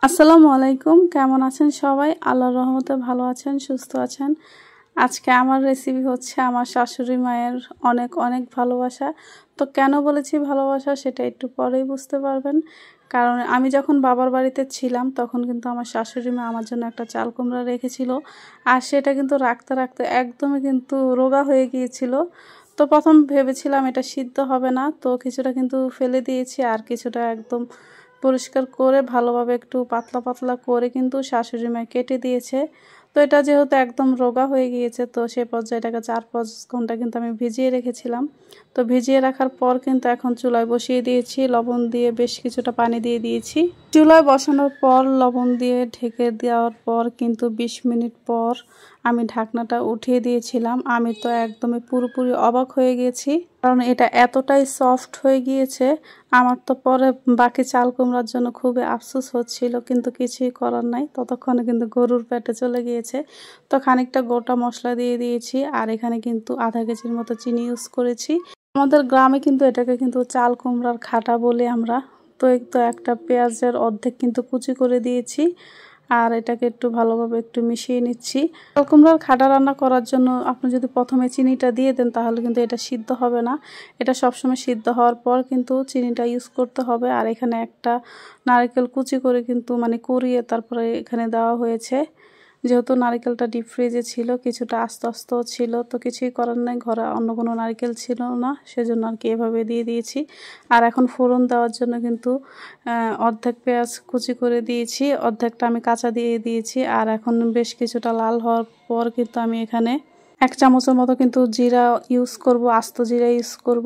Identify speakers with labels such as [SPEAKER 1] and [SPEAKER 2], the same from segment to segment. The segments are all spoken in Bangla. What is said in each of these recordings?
[SPEAKER 1] আসসালামু আলাইকুম। কেমন আছেন সবাই? আল্লাহর রহমতে ভালো আছেন, সুস্থ আছেন। আজকে আমার রেসিপি হচ্ছে আমার শাশুড়ি মায়ের অনেক অনেক ভালোবাসা। তো কেন বলেছি ভালোবাসা সেটা একটু পরেই বুঝতে পারবেন। কারণ আমি যখন বাবার বাড়িতে ছিলাম তখন কিন্তু আমার শাশুড়ি মা আমার জন্য একটা চাল কুমড়া রেখেছিল, আর সেটা কিন্তু রাখতে রাখতে একদমই কিন্তু রোগা হয়ে গিয়েছিল। তো প্রথম ভেবেছিলাম এটা সিদ্ধ হবে না, তো কিছুটা কিন্তু ফেলে দিয়েছি আর কিছুটা একদম পরিষ্কার করে ভালোভাবে একটু পাতলা পাতলা করে কিন্তু শাশুড়ি মা কেটে দিয়েছে। তো এটা যেহেতু একদম রোগা হয়ে গিয়েছে, তো সেই পর্যায়ে এটাকে 4-5 ঘন্টা কিন্তু আমি ভিজিয়ে রেখেছিলাম। তো ভিজিয়ে রাখার পর কিন্তু এখন চুলায় বসিয়ে দিয়েছি, লবণ দিয়ে বেশ কিছুটা পানি দিয়ে দিয়েছি। চুলায় বসানোর পর লবণ দিয়ে ঢেকে দেওয়ার পর কিন্তু 20 মিনিট পর আমি ঢাকনাটা উঠিয়ে দিয়েছিলাম। আমি তো একদমই পুরোপুরি অবাক হয়ে গেছি, কারণ এটা এতটাই সফট হয়ে গিয়েছে। আমার তো পরে বাকি চাল কুমড়ার জন্য খুবই আফসোস হচ্ছিল, কিন্তু কিছুই করার নাই। ততক্ষণে কিন্তু গরুর পেটে চলে গিয়েছে। তো খানিকটা গোটা মশলা দিয়ে দিয়েছি, আর এখানে কিন্তু আধা কেজির মতো চিনি ইউজ করেছি। আমাদের গ্রামে কিন্তু এটাকে কিন্তু চাল কুমড়ার খাটা বলে আমরা। তো একটা পেঁয়াজের অর্ধেক কিন্তু কুচি করে দিয়েছি, আর এটাকে একটু ভালোভাবে একটু মিশিয়ে নিচ্ছি। চাল কুমড়ার খাটা রান্না করার জন্য আপনি যদি প্রথমে চিনিটা দিয়ে দেন তাহলে কিন্তু এটা সিদ্ধ হবে না। এটা সবসময় সিদ্ধ হওয়ার পর কিন্তু চিনিটা ইউজ করতে হবে। আর এখানে একটা নারকেল কুচি করে কিন্তু কুড়িয়ে তারপরে এখানে দেওয়া হয়েছে। যেহেতু নারকেলটা ডিপ ফ্রিজে ছিল, কিছুটা আস্তে আস্তেও ছিল, তো কিছুই করার নাই, ঘরে অন্য কোনো নারকেল ছিল না, সেজন্য আর কি এভাবে দিয়ে দিয়েছি। আর এখন ফোড়ন দেওয়ার জন্য কিন্তু অর্ধেক পেঁয়াজ কুচি করে দিয়েছি, অর্ধেকটা আমি কাঁচা দিয়ে দিয়েছি। আর এখন বেশ কিছুটা লাল হওয়ার পর কিন্তু আমি এখানে 1 চামচের মতো কিন্তু জিরা ইউজ করব, আস্ত জিরা ইউজ করব।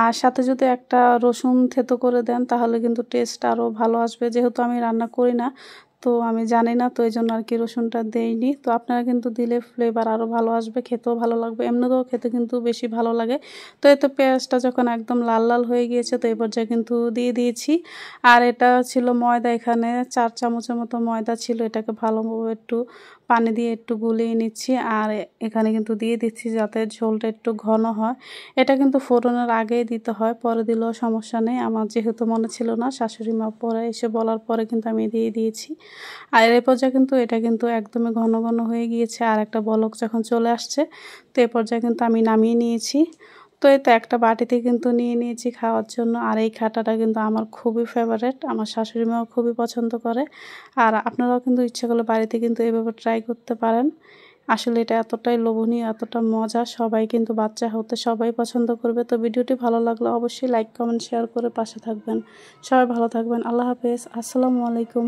[SPEAKER 1] আর সাথে যদি একটা রসুন থেতো করে দেন তাহলে কিন্তু টেস্ট আরও ভালো আসবে। যেহেতু আমি রান্না করি না, তো আমি জানি না, তো এই জন্য আর কি রসুনটা দেইনি। তো আপনারা কিন্তু দিলে ফ্লেভার আরও ভালো আসবে, খেতেও ভালো লাগবে, এমনিতেও খেতে কিন্তু বেশি ভালো লাগে। তো এই তো পেঁয়াজটা যখন একদম লাল লাল হয়ে গিয়েছে, তো এই পর্যায়ে কিন্তু দিয়ে দিয়েছি। আর এটা ছিল ময়দা, এখানে 4 চামচের মতো ময়দা ছিল। এটাকে ভালোভাবে একটু পানি দিয়ে একটু গুলিয়ে নিচ্ছি, আর এখানে কিন্তু দিয়ে দিচ্ছি যাতে ঝোলটা একটু ঘন হয়। এটা কিন্তু ফোড়নের আগেই দিতে হয়, পরে দিলেও সমস্যা নেই। আমার যেহেতু মনে ছিল না, শাশুড়ি মা পরে এসে বলার পরে কিন্তু আমি দিয়ে দিয়েছি। আর এই পর্যায়ে কিন্তু এটা কিন্তু একদমই ঘন ঘন হয়ে গিয়েছে, আর একটা বলক যখন চলে আসছে, তো এই পর্যায়ে কিন্তু আমি নামিয়ে নিয়েছি। তো এই তো একটা বাটিতে কিন্তু নিয়ে নিয়েছি খাওয়ার জন্য। আর এই খাটাটা কিন্তু আমার খুবই ফেভারেট, আমার শাশুড়ি মাও খুবই পছন্দ করে। আর আপনারাও কিন্তু ইচ্ছা করলে বাড়িতে কিন্তু এভাবে ট্রাই করতে পারেন। আসলে এটা এতটাই লোভনীয়, এতটা মজা, সবাই কিন্তু বাচ্চা হতে সবাই পছন্দ করবে। তো ভিডিওটি ভালো লাগলে অবশ্যই লাইক কমেন্ট শেয়ার করে পাশে থাকবেন। সবাই ভালো থাকবেন। আল্লাহ হাফেজ। আসসালামু আলাইকুম।